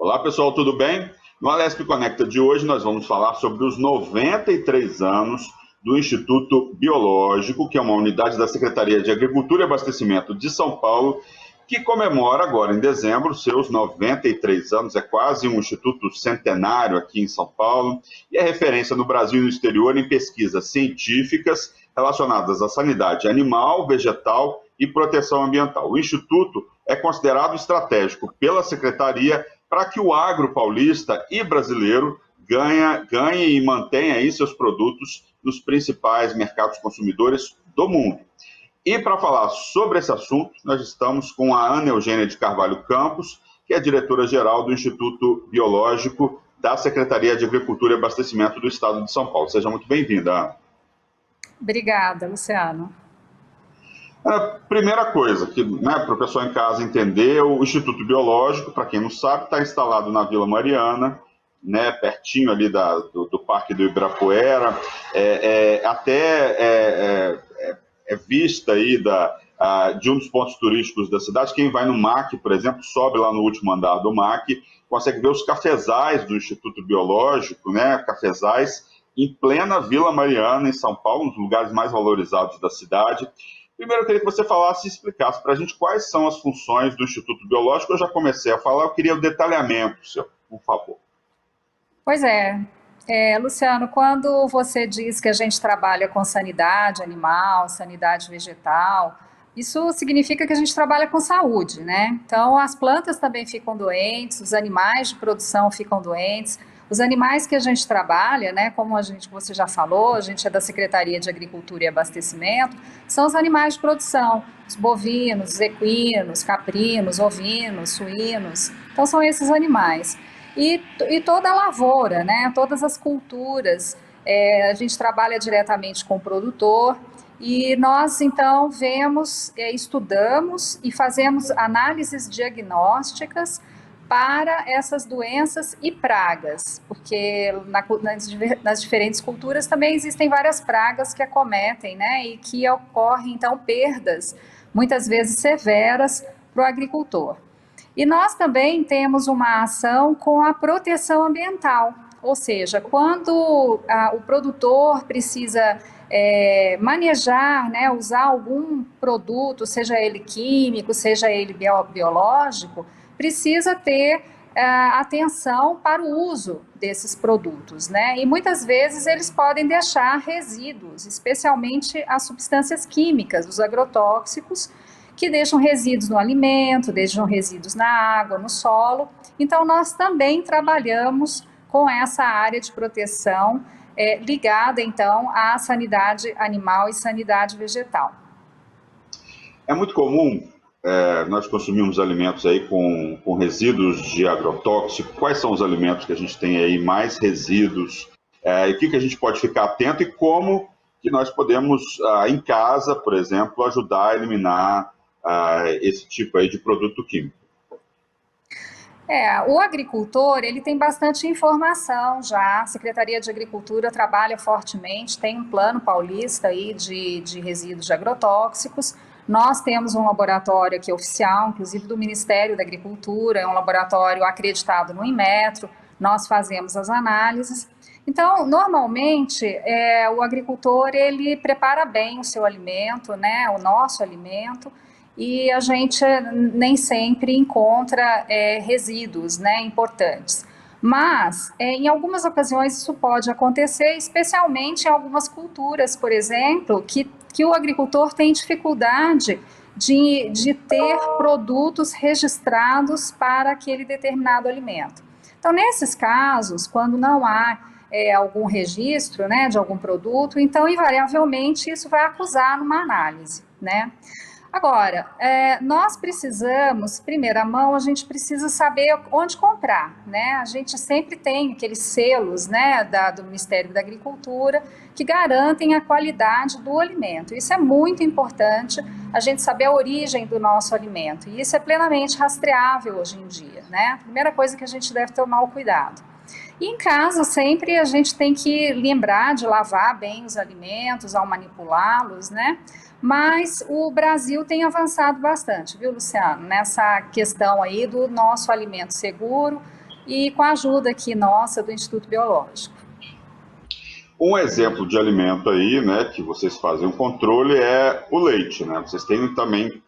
Olá, pessoal, tudo bem? No Alesp Conecta de hoje, nós vamos falar sobre os 93 anos do Instituto Biológico, que é uma unidade da Secretaria de Agricultura e Abastecimento de São Paulo, que comemora agora em dezembro seus 93 anos. É quase um instituto centenário aqui em São Paulo e é referência no Brasil e no exterior em pesquisas científicas relacionadas à sanidade animal, vegetal e proteção ambiental. O Instituto é considerado estratégico pela Secretaria para que o agro paulista e brasileiro ganhe e mantenha aí seus produtos nos principais mercados consumidores do mundo. E para falar sobre esse assunto, nós estamos com a Ana Eugênia de Carvalho Campos, que é diretora-geral do Instituto Biológico da Secretaria de Agricultura e Abastecimento do Estado de São Paulo. Seja muito bem-vinda, Ana. Obrigada, Luciano. Primeira coisa, para o pessoal em casa entender, o Instituto Biológico, para quem não sabe, está instalado na Vila Mariana, pertinho ali do Parque do Ibirapuera, é vista aí de um dos pontos turísticos da cidade. Quem vai no MAC, por exemplo, sobe lá no último andar do MAC, consegue ver os cafezais do Instituto Biológico, cafezais em plena Vila Mariana, em São Paulo, um dos lugares mais valorizados da cidade. Primeiro, eu queria que você falasse e explicasse para a gente quais são as funções do Instituto Biológico. Eu já comecei a falar, eu queria o detalhamento, seu, por favor. Pois é, Luciano, quando você diz que a gente trabalha com sanidade animal, sanidade vegetal, isso significa que a gente trabalha com saúde, né? Então, as plantas também ficam doentes, os animais de produção ficam doentes. Os animais que a gente trabalha, né, como você já falou, a gente é da Secretaria de Agricultura e Abastecimento, são os animais de produção, os bovinos, os equinos, caprinos, ovinos, suínos. Então, são esses animais. E toda a lavoura, né, todas as culturas, a gente trabalha diretamente com o produtor e nós, então, estudamos e fazemos análises diagnósticas para essas doenças e pragas, porque nas diferentes culturas também existem várias pragas que acometem, né, e que ocorrem, então, perdas, muitas vezes severas, para o agricultor. E nós também temos uma ação com a proteção ambiental, ou seja, quando o produtor precisa manejar, né, usar algum produto, seja ele químico, seja ele biológico, precisa ter atenção para o uso desses produtos, né? E muitas vezes eles podem deixar resíduos, especialmente as substâncias químicas, os agrotóxicos, que deixam resíduos no alimento, deixam resíduos na água, no solo. Então, nós também trabalhamos com essa área de proteção ligada, então, à sanidade animal e sanidade vegetal. É muito comum nós consumimos alimentos aí com resíduos de agrotóxico. Quais são os alimentos que a gente tem aí mais resíduos? E o que a gente pode ficar atento e como que nós podemos, em casa, por exemplo, ajudar a eliminar esse tipo aí de produto químico? O agricultor, ele tem bastante informação já. A Secretaria de Agricultura trabalha fortemente, tem um plano paulista aí de resíduos de agrotóxicos. Nós temos um laboratório aqui oficial, inclusive do Ministério da Agricultura, é um laboratório acreditado no Inmetro, nós fazemos as análises. Então, normalmente, o agricultor, ele prepara bem o seu alimento, né, o nosso alimento, e a gente nem sempre encontra resíduos, né, importantes. Mas, em algumas ocasiões, isso pode acontecer, especialmente em algumas culturas, por exemplo, que o agricultor tem dificuldade de ter produtos registrados para aquele determinado alimento. Então, nesses casos, quando não há algum registro, né, de algum produto, então, invariavelmente, isso vai acusar numa análise, né? Agora, nós precisamos, primeira mão, a gente precisa saber onde comprar, né? A gente sempre tem aqueles selos, né, do Ministério da Agricultura que garantem a qualidade do alimento. Isso é muito importante, a gente saber a origem do nosso alimento. E isso é plenamente rastreável hoje em dia, né? Primeira coisa que a gente deve tomar o cuidado. E em casa, sempre a gente tem que lembrar de lavar bem os alimentos ao manipulá-los, né? Mas o Brasil tem avançado bastante, viu, Luciano? Nessa questão aí do nosso alimento seguro, e com a ajuda aqui nossa do Instituto Biológico. Um exemplo de alimento aí, né, que vocês fazem o controle é o leite, né? Vocês têm também,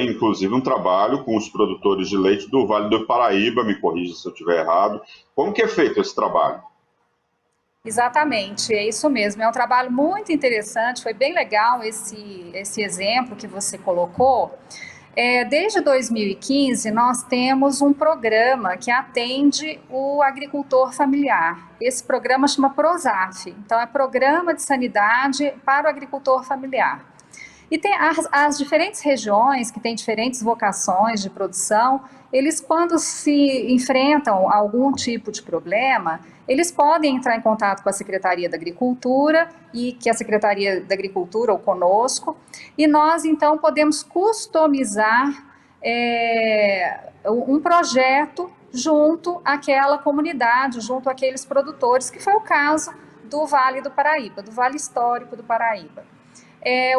inclusive, um trabalho com os produtores de leite do Vale do Paraíba, me corrija se eu estiver errado. Como que é feito esse trabalho? Exatamente, é isso mesmo. É um trabalho muito interessante, foi bem legal esse exemplo que você colocou. Desde 2015, nós temos um programa que atende o agricultor familiar. Esse programa chama PROSAF, então é Programa de Sanidade para o Agricultor Familiar. E tem as diferentes regiões que têm diferentes vocações de produção, eles quando se enfrentam a algum tipo de problema, eles podem entrar em contato com a Secretaria da Agricultura e que a Secretaria da Agricultura ou conosco, e nós então podemos customizar um projeto junto àquela comunidade, junto àqueles produtores, que foi o caso do Vale do Paraíba, do Vale Histórico do Paraíba.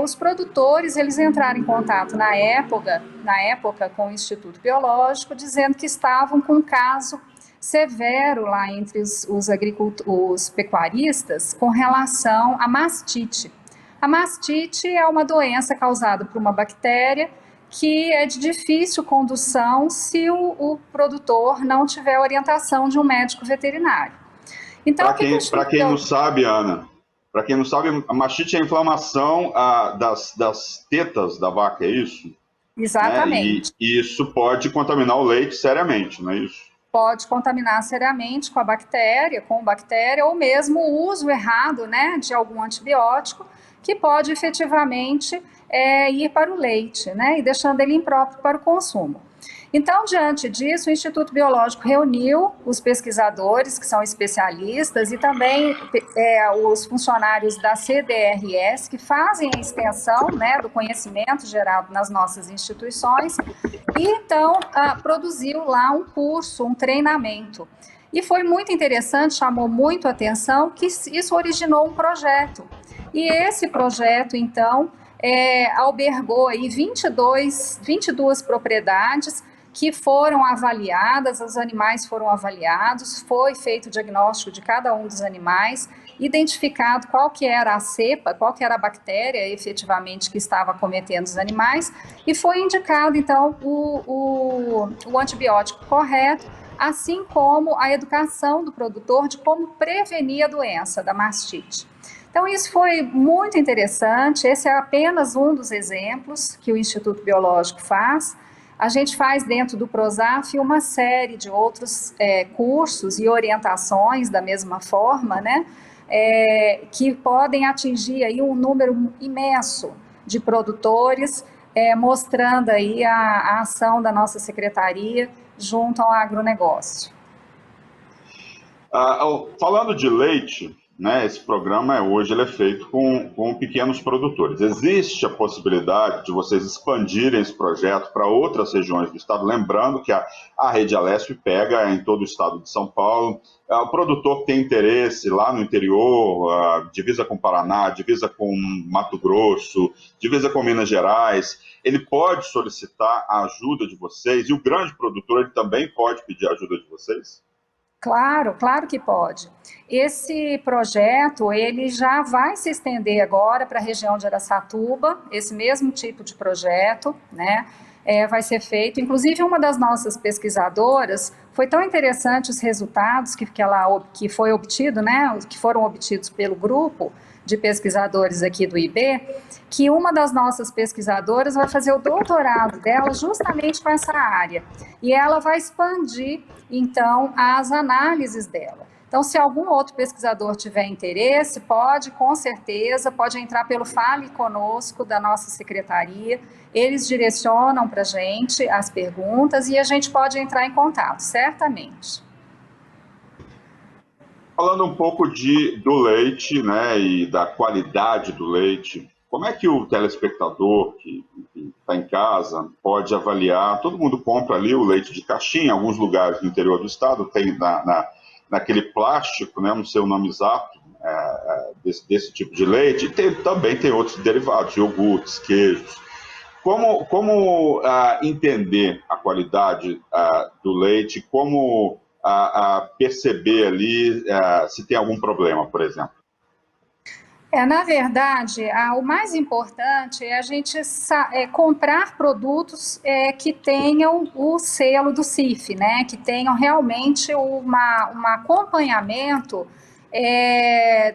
Os produtores, eles entraram em contato na época com o Instituto Biológico, dizendo que estavam com um caso severo lá entre os pecuaristas com relação à mastite. A mastite é uma doença causada por uma bactéria que é de difícil condução se o produtor não tiver orientação de um médico veterinário. Então, para quem não sabe, Ana, para quem não sabe, a mastite é a inflamação das tetas da vaca, é isso? Exatamente. Né? E isso pode contaminar o leite seriamente, não é isso? Pode contaminar seriamente com bactéria, ou mesmo o uso errado, né, de algum antibiótico, que pode efetivamente ir para o leite, né, e deixando ele impróprio para o consumo. Então, diante disso, o Instituto Biológico reuniu os pesquisadores, que são especialistas, e também os funcionários da CDRS, que fazem a extensão, né, do conhecimento gerado nas nossas instituições, e então produziu lá um curso, um treinamento. E foi muito interessante, chamou muito a atenção, que isso originou um projeto. E esse projeto, então, albergou aí 22 propriedades que foram avaliadas, os animais foram avaliados, foi feito o diagnóstico de cada um dos animais, identificado qual que era a cepa, qual que era a bactéria efetivamente que estava acometendo os animais, e foi indicado, então, o antibiótico correto, assim como a educação do produtor de como prevenir a doença da mastite. Então, isso foi muito interessante, esse é apenas um dos exemplos que o Instituto Biológico faz. A gente faz dentro do PROSAF uma série de outros cursos e orientações da mesma forma, né, que podem atingir aí um número imenso de produtores, mostrando aí a ação da nossa secretaria junto ao agronegócio. Falando de leite, né, esse programa hoje ele é feito com pequenos produtores. Existe a possibilidade de vocês expandirem esse projeto para outras regiões do estado? Lembrando que a Rede Alesp pega em todo o estado de São Paulo. O produtor que tem interesse lá no interior, divisa com Paraná, divisa com Mato Grosso, divisa com Minas Gerais, ele pode solicitar a ajuda de vocês, e o grande produtor ele também pode pedir a ajuda de vocês? Claro, claro que pode. Esse projeto, ele já vai se estender agora para a região de Araçatuba, esse mesmo tipo de projeto, né, vai ser feito. Inclusive, uma das nossas pesquisadoras, foi tão interessante os resultados que foi obtido, né, que foram obtidos pelo grupo de pesquisadores aqui do IB, que uma das nossas pesquisadoras vai fazer o doutorado dela justamente com essa área. E ela vai expandir, então, as análises dela. Então, se algum outro pesquisador tiver interesse, com certeza, pode entrar pelo Fale Conosco da nossa secretaria. Eles direcionam para a gente as perguntas e a gente pode entrar em contato, certamente. Falando um pouco do leite, né, e da qualidade do leite, como é que o telespectador que está em casa pode avaliar? Todo mundo compra ali o leite de caixinha, em alguns lugares do interior do estado tem naquele plástico, né, não sei o nome exato, desse tipo de leite, e também tem outros derivados, iogurtes, queijos. Como entender a qualidade do leite, como a perceber ali se tem algum problema, por exemplo? Na verdade, o mais importante é a gente comprar produtos que tenham o selo do CIF, né? Que tenham realmente um acompanhamento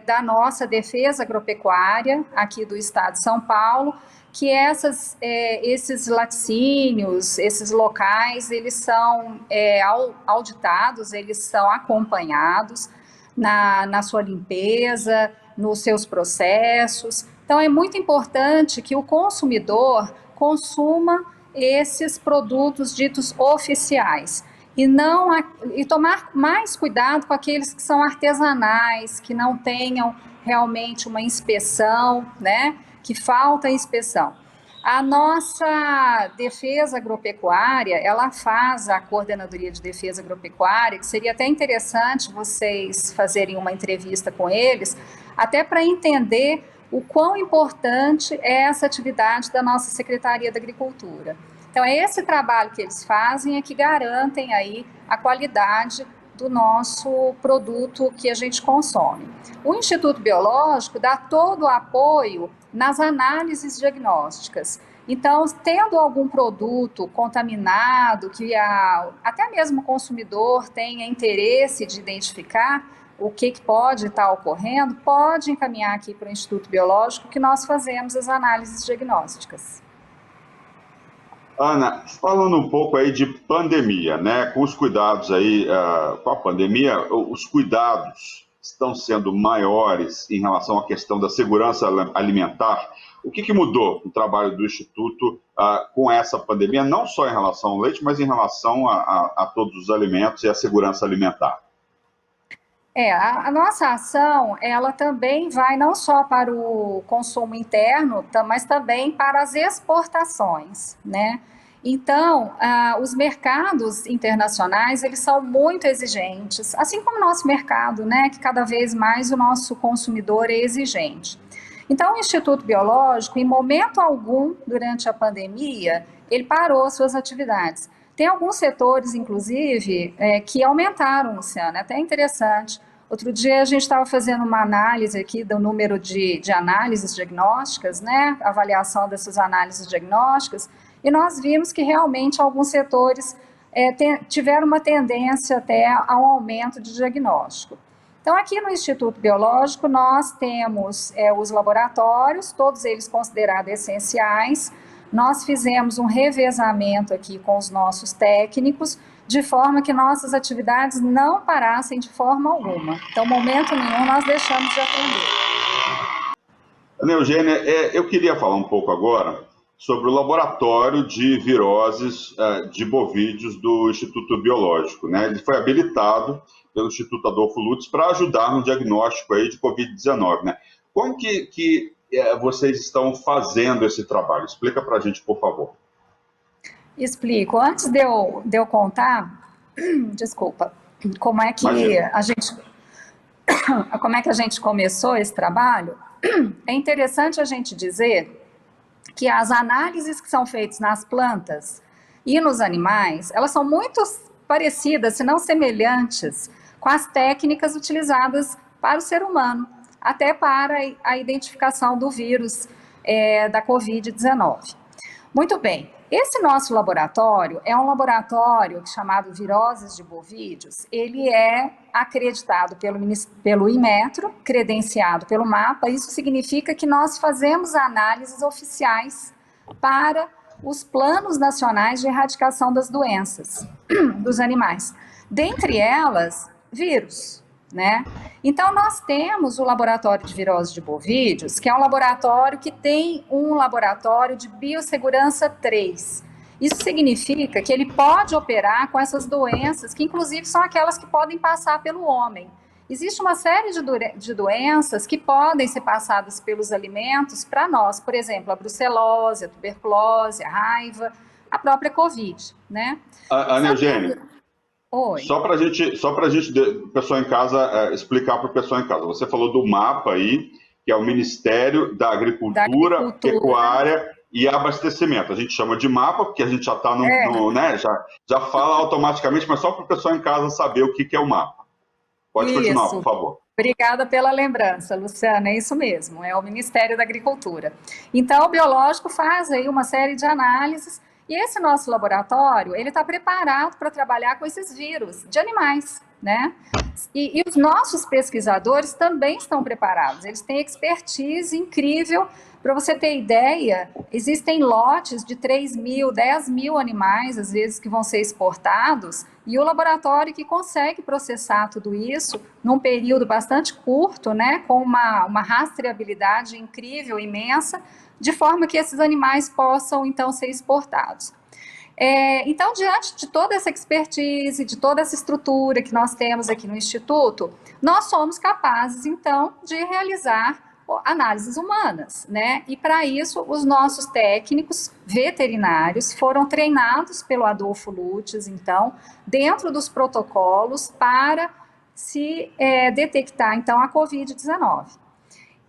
da nossa defesa agropecuária aqui do estado de São Paulo, que esses laticínios, esses locais, eles são auditados, eles são acompanhados na sua limpeza, nos seus processos. Então, é muito importante que o consumidor consuma esses produtos ditos oficiais e tomar mais cuidado com aqueles que são artesanais, que não tenham realmente uma inspeção, né? Que falta inspeção. A nossa defesa agropecuária, ela faz a Coordenadoria de Defesa Agropecuária, que seria até interessante vocês fazerem uma entrevista com eles, até para entender o quão importante é essa atividade da nossa Secretaria da Agricultura. Então, é esse trabalho que eles fazem que garantem aí a qualidade do nosso produto que a gente consome. O Instituto Biológico dá todo o apoio nas análises diagnósticas. Então, tendo algum produto contaminado, que até mesmo o consumidor tenha interesse de identificar o que pode estar ocorrendo, pode encaminhar aqui para o Instituto Biológico, que nós fazemos as análises diagnósticas. Ana, falando um pouco aí de pandemia, né? Com os cuidados aí, com a pandemia, os cuidados estão sendo maiores em relação à questão da segurança alimentar. O que mudou no trabalho do Instituto com essa pandemia, não só em relação ao leite, mas em relação a todos os alimentos e à segurança alimentar? A nossa ação, ela também vai não só para o consumo interno, mas também para as exportações, né? Então, os mercados internacionais, eles são muito exigentes, assim como o nosso mercado, né? Que cada vez mais o nosso consumidor é exigente. Então, o Instituto Biológico, em momento algum, durante a pandemia, ele parou suas atividades. Tem alguns setores, inclusive, que aumentaram, Luciana, é até interessante. Outro dia a gente estava fazendo uma análise aqui do número de análises diagnósticas, né? Avaliação dessas análises diagnósticas, e nós vimos que realmente alguns setores tiveram uma tendência até ao aumento de diagnóstico. Então, aqui no Instituto Biológico, nós temos os laboratórios, todos eles considerados essenciais. Nós fizemos um revezamento aqui com os nossos técnicos, de forma que nossas atividades não parassem de forma alguma. Então, momento nenhum, nós deixamos de atender. Ana Eugênia, eu queria falar um pouco agora sobre o laboratório de viroses de bovídeos do Instituto Biológico, né? Ele foi habilitado pelo Instituto Adolfo Lutz para ajudar no diagnóstico aí de Covid-19, né? Como que vocês estão fazendo esse trabalho? Explica para a gente, por favor. Explico. Antes de eu contar, desculpa, como é que a gente começou esse trabalho, é interessante a gente dizer que as análises que são feitas nas plantas e nos animais, elas são muito parecidas, se não semelhantes, com as técnicas utilizadas para o ser humano, até para a identificação do vírus da Covid-19. Muito bem, esse nosso laboratório é um laboratório chamado Viroses de Bovídeos. Ele é acreditado pelo Inmetro, credenciado pelo MAPA. Isso significa que nós fazemos análises oficiais para os planos nacionais de erradicação das doenças dos animais. Dentre elas, vírus, né? Então, nós temos o laboratório de viroses de bovídeos, que é um laboratório que tem um laboratório de biossegurança 3. Isso significa que ele pode operar com essas doenças, que inclusive são aquelas que podem passar pelo homem. Existe uma série de doenças que podem ser passadas pelos alimentos para nós, por exemplo, a brucelose, a tuberculose, a raiva, a própria Covid, né? Ana Eugênia, oi. Só para a gente, o pessoal em casa, explicar para o pessoal em casa. Você falou do MAPA aí, que é o Ministério da Agricultura, Pecuária e abastecimento. A gente chama de mapa, porque a gente já está né, já fala automaticamente, mas só para o pessoal em casa saber o que é o mapa. Pode continuar, por favor. Obrigada pela lembrança, Luciana, é isso mesmo, é o Ministério da Agricultura. Então, o biológico faz aí uma série de análises, e esse nosso laboratório, ele está preparado para trabalhar com esses vírus de animais, né? E os nossos pesquisadores também estão preparados, eles têm expertise incrível. Para você ter ideia, existem lotes de 3 mil, 10 mil animais, às vezes, que vão ser exportados, e o laboratório que consegue processar tudo isso num período bastante curto, né, com uma rastreabilidade incrível, imensa, de forma que esses animais possam, então, ser exportados. Então, diante de toda essa expertise, de toda essa estrutura que nós temos aqui no Instituto, nós somos capazes, então, de realizar análises humanas, né? E para isso, os nossos técnicos veterinários foram treinados pelo Adolfo Lutz, então, dentro dos protocolos para se detectar, então, a Covid-19.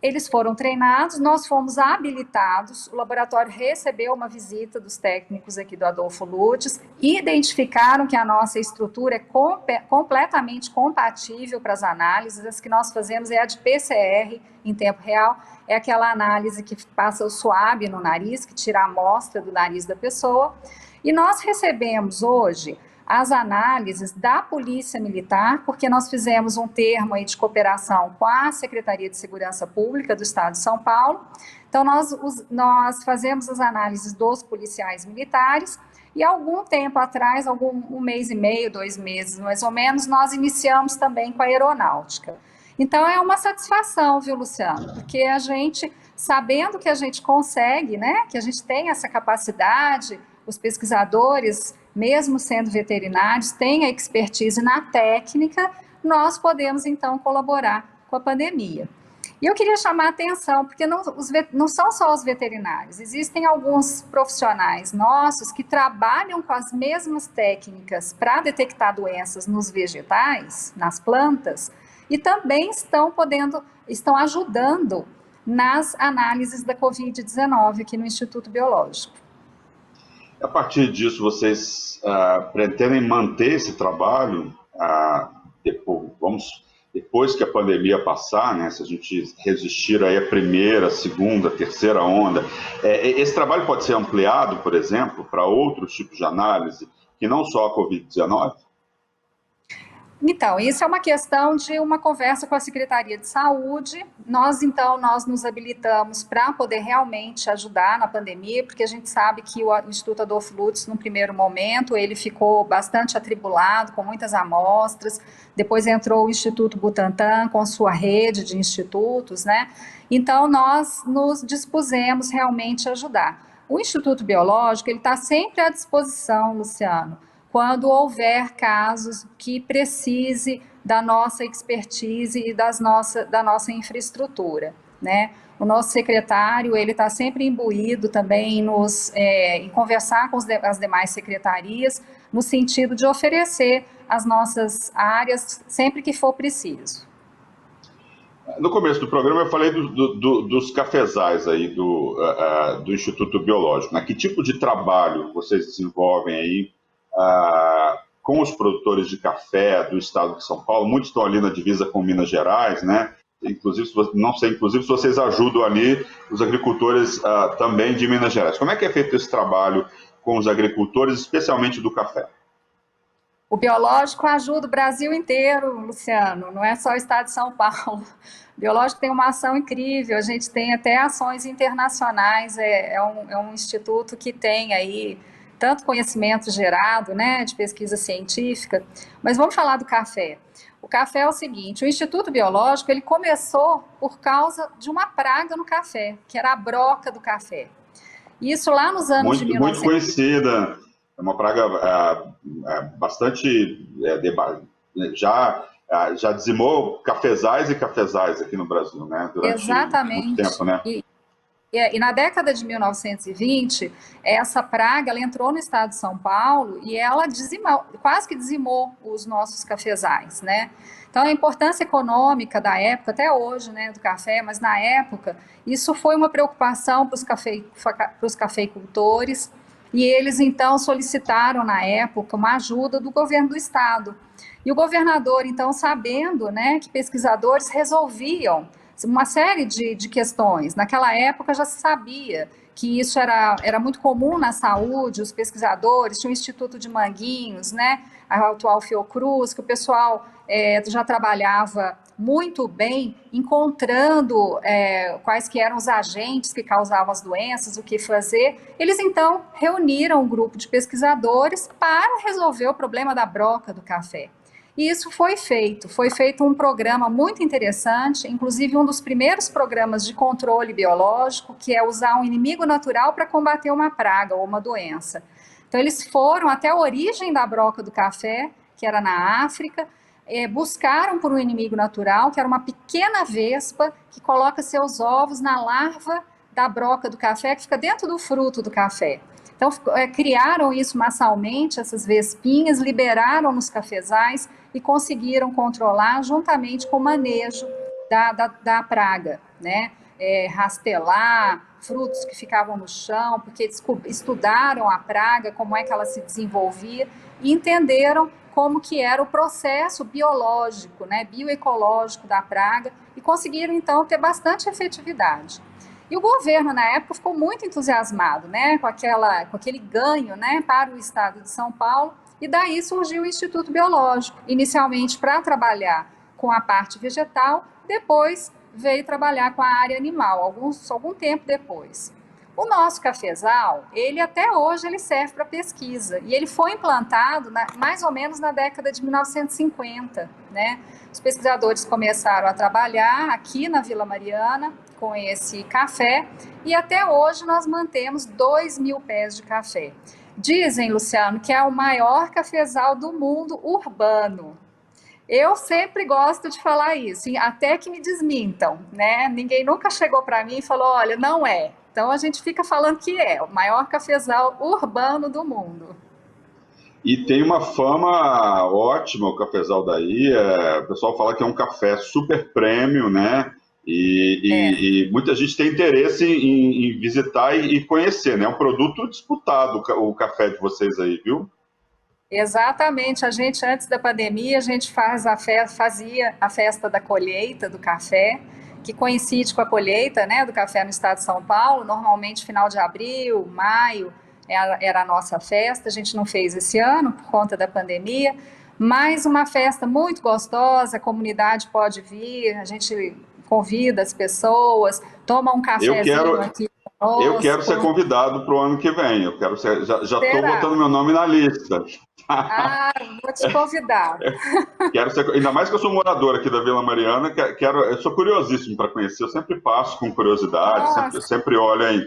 Eles foram treinados, nós fomos habilitados, o laboratório recebeu uma visita dos técnicos aqui do Adolfo Lutz, identificaram que a nossa estrutura é completamente compatível para as análises. As que nós fazemos é a de PCR em tempo real, é aquela análise que passa o swab no nariz, que tira a amostra do nariz da pessoa, e nós recebemos hoje as análises da Polícia Militar, porque nós fizemos um termo aí de cooperação com a Secretaria de Segurança Pública do Estado de São Paulo. Então, nós fazemos as análises dos policiais militares, e algum tempo atrás, um mês e meio, 2 meses mais ou menos, nós iniciamos também com a aeronáutica. Então, é uma satisfação, viu, Luciano? Porque a gente, sabendo que a gente consegue, né, que a gente tem essa capacidade, os pesquisadores, mesmo sendo veterinários, têm a expertise na técnica, nós podemos, então, colaborar com a pandemia. E eu queria chamar a atenção, porque não são só os veterinários, existem alguns profissionais nossos que trabalham com as mesmas técnicas para detectar doenças nos vegetais, nas plantas, e também estão ajudando nas análises da Covid-19 aqui no Instituto Biológico. A partir disso, vocês pretendem manter esse trabalho depois que a pandemia passar, né? Se a gente resistir aí a primeira, segunda, terceira onda, esse trabalho pode ser ampliado, por exemplo, para outros tipos de análise, que não só a Covid-19? Então, isso é uma questão de uma conversa com a Secretaria de Saúde. Nós nos habilitamos para poder realmente ajudar na pandemia, porque a gente sabe que o Instituto Adolfo Lutz, no primeiro momento, ele ficou bastante atribulado, com muitas amostras. Depois entrou o Instituto Butantan com sua rede de institutos, né? Então, nós nos dispusemos realmente a ajudar. O Instituto Biológico, ele está sempre à disposição, Luciano, quando houver casos que precise da nossa expertise e da nossa infraestrutura, né? O nosso secretário, ele está sempre imbuído também em conversar com as demais secretarias, no sentido de oferecer as nossas áreas sempre que for preciso. No começo do programa eu falei dos cafezais aí do Instituto Biológico, né? Que tipo de trabalho vocês desenvolvem aí com os produtores de café do estado de São Paulo? Muitos estão ali na divisa com Minas Gerais, né? Inclusive, não sei, se vocês ajudam ali os agricultores também de Minas Gerais. Como é que é feito esse trabalho com os agricultores, especialmente do café? O biológico ajuda o Brasil inteiro, Luciano, não é só o estado de São Paulo. O biológico tem uma ação incrível, a gente tem até ações internacionais, é um instituto que tem aí tanto conhecimento gerado, né, de pesquisa científica. Mas vamos falar do café. O café é o seguinte: o Instituto Biológico, ele começou por causa de uma praga no café, que era a broca do café. Isso lá nos anos de 1900. Muito conhecida, é uma praga bastante... já dizimou cafezais e cafezais aqui no Brasil, né? Durante muito tempo, né? E na década de 1920, essa praga ela entrou no estado de São Paulo e ela quase que dizimou os nossos cafezais, né? Então, a importância econômica da época, até hoje, né, do café, mas na época, isso foi uma preocupação para os cafeicultores, e eles, então, solicitaram, na época, uma ajuda do governo do estado. E o governador, então, sabendo, né, que pesquisadores resolviam uma série de questões, naquela época já se sabia que isso era muito comum na saúde, os pesquisadores, tinha o Instituto de Manguinhos, né, a atual Fiocruz, que o pessoal já trabalhava muito bem, encontrando quais que eram os agentes que causavam as doenças, o que fazer. Eles, então, reuniram um grupo de pesquisadores para resolver o problema da broca do café. E isso foi feito um programa muito interessante, inclusive um dos primeiros programas de controle biológico, que é usar um inimigo natural para combater uma praga ou uma doença. Então, eles foram até a origem da broca do café, que era na África, buscaram por um inimigo natural, que era uma pequena vespa que coloca seus ovos na larva da broca do café, que fica dentro do fruto do café. Então, criaram isso massalmente, essas vespinhas, liberaram nos cafezais e conseguiram controlar juntamente com o manejo da praga, né? Rastelar frutos que ficavam no chão, porque estudaram a praga, como é que ela se desenvolvia, e entenderam como que era o processo biológico, né, bioecológico da praga, e conseguiram, então, ter bastante efetividade. E o governo, na época, ficou muito entusiasmado, né, com aquele ganho, né, para o estado de São Paulo, e daí surgiu o Instituto Biológico, inicialmente para trabalhar com a parte vegetal, depois veio trabalhar com a área animal, algum tempo depois. O nosso cafezal, ele até hoje ele serve para pesquisa, e ele foi implantado mais ou menos na década de 1950, né? Os pesquisadores começaram a trabalhar aqui na Vila Mariana com esse café, e até hoje nós mantemos 2.000 pés de café. Dizem, Luciano, que é o maior cafezal do mundo urbano. Eu sempre gosto de falar isso, até que me desmintam, né? Ninguém nunca chegou para mim e falou, olha, não é. Então a gente fica falando que é o maior cafezal urbano do mundo. E tem uma fama ótima o cafezal daí. O pessoal fala que é um café super premium, né? E muita gente tem interesse em visitar e conhecer, né? É um produto disputado o café de vocês aí, viu? Exatamente. A gente, antes da pandemia, a gente fazia a festa da colheita do café, que coincide com a colheita, né, do café no estado de São Paulo, normalmente final de abril, maio, era a nossa festa. A gente não fez esse ano por conta da pandemia, mas uma festa muito gostosa, a comunidade pode vir, a gente convida as pessoas, toma um cafezinho aqui conosco. Eu quero ser convidado para o ano que vem, já estou botando meu nome na lista. Vou te convidar. Ainda mais que eu sou morador aqui da Vila Mariana, eu sou curiosíssimo para conhecer, eu sempre passo com curiosidade, sempre olho aí.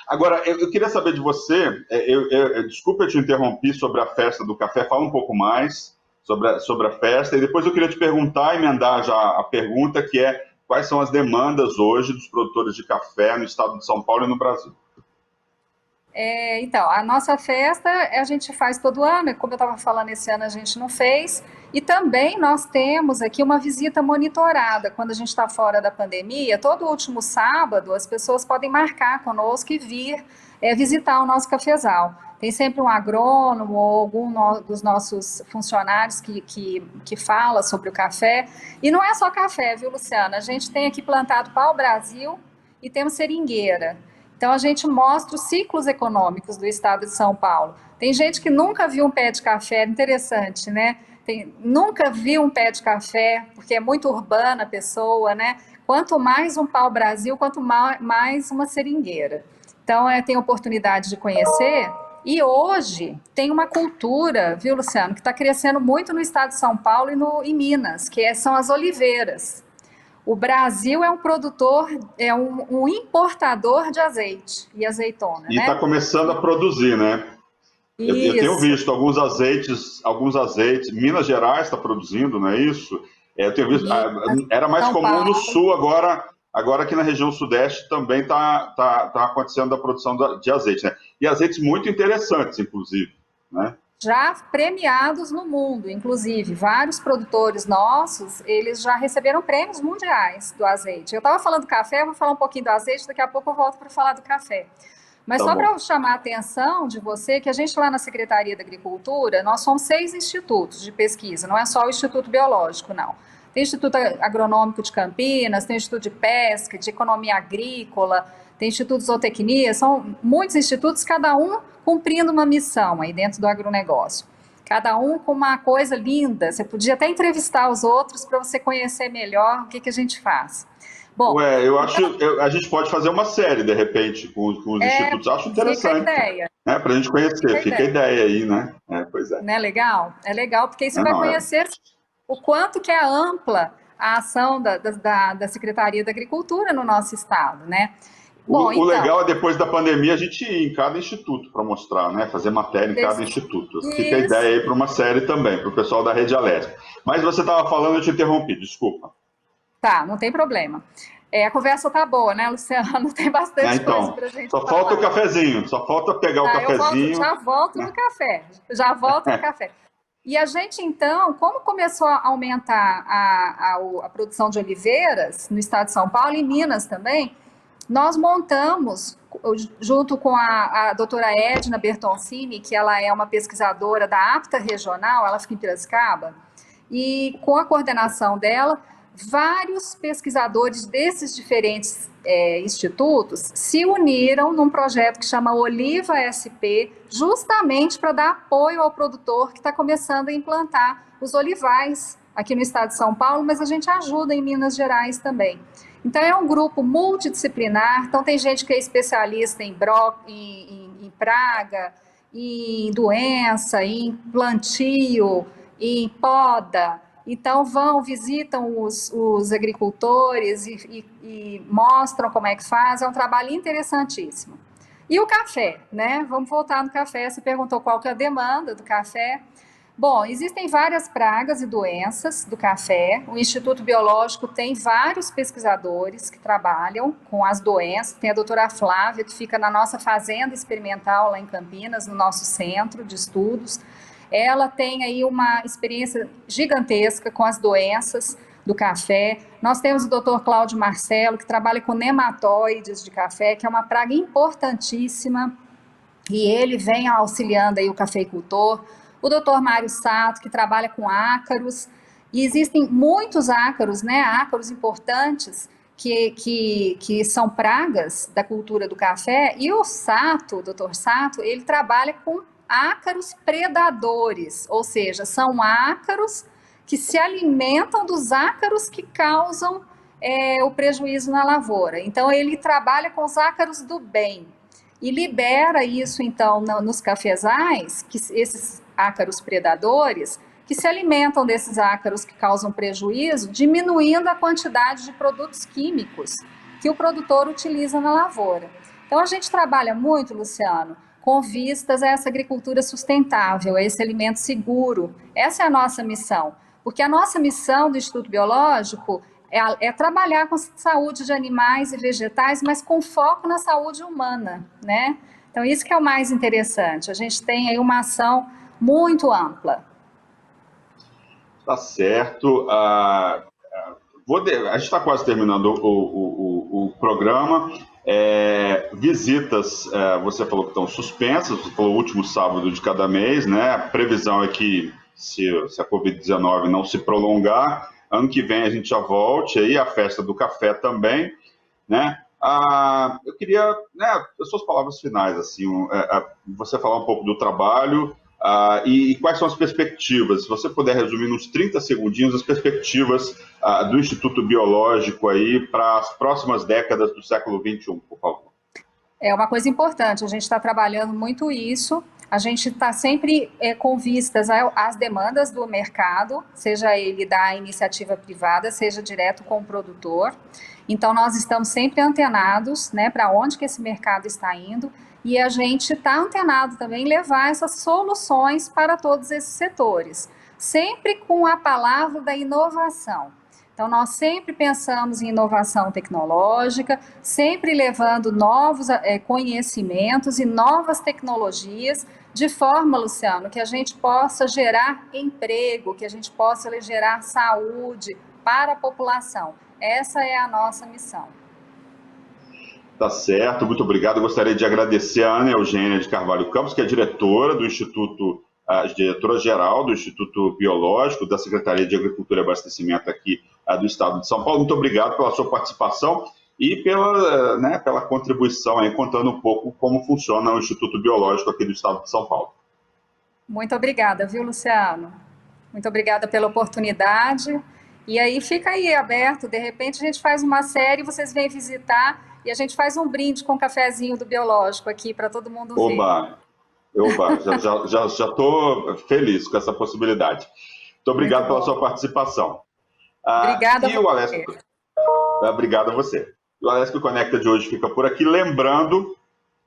Agora, eu queria saber de você, desculpa eu te interrompi sobre a festa do café, fala um pouco mais sobre a festa, e depois eu queria te perguntar, emendar já a pergunta, que é quais são as demandas hoje dos produtores de café no estado de São Paulo e no Brasil? Então, a nossa festa a gente faz todo ano, como eu estava falando, esse ano a gente não fez, e também nós temos aqui uma visita monitorada, quando a gente está fora da pandemia, todo último sábado as pessoas podem marcar conosco e vir visitar o nosso cafezal. Tem sempre um agrônomo ou algum dos nossos funcionários que fala sobre o café, e não é só café, viu, Luciana? A gente tem aqui plantado pau-brasil e temos seringueira. Então, a gente mostra os ciclos econômicos do estado de São Paulo. Tem gente que nunca viu um pé de café, interessante, né? Nunca viu um pé de café, porque é muito urbana a pessoa, né? Quanto mais um pau-brasil, quanto mais uma seringueira. Então, tem oportunidade de conhecer. E hoje tem uma cultura, viu, Luciano, que está crescendo muito no estado de São Paulo e em Minas, que são as oliveiras. O Brasil é um produtor, um importador de azeite e azeitona. E está começando a produzir, né? Eu tenho visto alguns azeites, Minas Gerais está produzindo, não é isso? Eu tenho visto, era mais São comum Paulo. No sul, agora aqui na região sudeste também está acontecendo a produção de azeite, né? E azeites muito interessantes, inclusive, né? já premiados no mundo, inclusive, vários produtores nossos, eles já receberam prêmios mundiais do azeite. Eu estava falando do café, vou falar um pouquinho do azeite, daqui a pouco eu volto para falar do café. Mas Tá só bom. para chamar a atenção de você, que a gente lá na Secretaria da Agricultura, nós somos 6 institutos de pesquisa, não é só o Instituto Biológico, não. Tem o Instituto Agronômico de Campinas, tem o Instituto de Pesca, de Economia Agrícola, tem o Instituto de Zootecnia, são muitos institutos, cada um cumprindo uma missão aí dentro do agronegócio. Cada um com uma coisa linda, você podia até entrevistar os outros para você conhecer melhor o que a gente faz. Bom, Ué, eu acho a gente pode fazer uma série, de repente, com os institutos. Acho interessante. Fica a ideia. Né, para a gente conhecer. Fica a ideia aí, né? Pois é. Não é legal? É legal, porque aí você vai conhecer o quanto que é ampla a ação da Secretaria da Agricultura no nosso estado, né? Bom, então, legal é depois da pandemia a gente ir em cada instituto para mostrar, né? Fazer matéria em cada instituto. Isso. Fica a ideia aí para uma série também, para o pessoal da Rede Alesp. Mas você estava falando, eu te interrompi, desculpa. Tá, não tem problema. A conversa tá boa, né, Luciano? Tem bastante coisa pra gente falar. Só falta o cafezinho, só falta pegar o cafezinho. Já volto no café, café. E a gente, então, como começou a aumentar a produção de oliveiras no estado de São Paulo e Minas também, nós montamos, junto com a doutora Edna Bertoncini, que ela é uma pesquisadora da APTA Regional, ela fica em Piracicaba, e com a coordenação dela, vários pesquisadores desses diferentes institutos se uniram num projeto que chama Oliva SP, justamente para dar apoio ao produtor que está começando a implantar os olivais aqui no estado de São Paulo, mas a gente ajuda em Minas Gerais também. Então é um grupo multidisciplinar, então tem gente que é especialista em praga, em doença, em plantio, em poda. Então visitam os agricultores e mostram como é que faz, é um trabalho interessantíssimo. E o café, né? Vamos voltar no café, você perguntou qual que é a demanda do café. Bom, existem várias pragas e doenças do café, o Instituto Biológico tem vários pesquisadores que trabalham com as doenças, tem a doutora Flávia, que fica na nossa fazenda experimental lá em Campinas, no nosso centro de estudos. Ela tem aí uma experiência gigantesca com as doenças do café. Nós temos o Dr. Cláudio Marcelo, que trabalha com nematóides de café, que é uma praga importantíssima, e ele vem auxiliando aí o cafeicultor. O Dr. Mário Sato, que trabalha com ácaros, e existem muitos ácaros, né, ácaros importantes, que são pragas da cultura do café, e o Sato, o Dr. Sato, ele trabalha com ácaros predadores, ou seja, são ácaros que se alimentam dos ácaros que causam o prejuízo na lavoura. Então, ele trabalha com os ácaros do bem e libera isso, então, nos cafezais, esses ácaros predadores, que se alimentam desses ácaros que causam prejuízo, diminuindo a quantidade de produtos químicos que o produtor utiliza na lavoura. Então, a gente trabalha muito, Luciano, com vistas a essa agricultura sustentável, a esse alimento seguro. Essa é a nossa missão, porque a nossa missão do Instituto Biológico é trabalhar com saúde de animais e vegetais, mas com foco na saúde humana, né? Então, isso que é o mais interessante. A gente tem aí uma ação muito ampla. Tá certo. A gente está quase terminando o programa. Visitas, você falou que estão suspensas, você falou o último sábado de cada mês, né? A previsão é que, se a Covid-19 não se prolongar, ano que vem a gente já volte aí, a festa do café também, né? Eu queria, né, as suas palavras finais, assim, você falar um pouco do trabalho e quais são as perspectivas, se você puder resumir nos 30 segundinhos, as perspectivas do Instituto Biológico aí para as próximas décadas do século XXI, por favor. É uma coisa importante, a gente está trabalhando muito isso, a gente está sempre com vistas às demandas do mercado, seja ele da iniciativa privada, seja direto com o produtor. Então, nós estamos sempre antenados, né, para onde que esse mercado está indo, e a gente está antenado também em levar essas soluções para todos esses setores, sempre com a palavra da inovação. Então, nós sempre pensamos em inovação tecnológica, sempre levando novos conhecimentos e novas tecnologias, de forma, Luciano, que a gente possa gerar emprego, que a gente possa gerar saúde para a população. Essa é a nossa missão. Tá certo, muito obrigado. Eu gostaria de agradecer a Ana Eugênia de Carvalho Campos, que é diretora do Instituto, diretora-geral do Instituto Biológico da Secretaria de Agricultura e Abastecimento aqui do Estado de São Paulo. Muito obrigado pela sua participação e pela contribuição aí, contando um pouco como funciona o Instituto Biológico aqui do Estado de São Paulo. Muito obrigada, viu, Luciano? Muito obrigada pela oportunidade. E aí fica aí aberto, de repente a gente faz uma série, vocês vêm visitar e a gente faz um brinde com um cafezinho do Biológico aqui para todo mundo ver. Oba, já estou feliz com essa possibilidade. Muito obrigado pela sua participação. Obrigada a você. Obrigado a você. O Alesp Conecta de hoje fica por aqui. Lembrando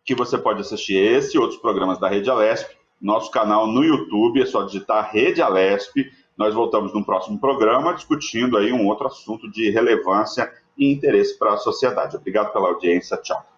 que você pode assistir esse e outros programas da Rede Alesp, nosso canal no YouTube, é só digitar Rede Alesp. Nós voltamos no próximo programa discutindo aí um outro assunto de relevância e interesse para a sociedade. Obrigado pela audiência. Tchau.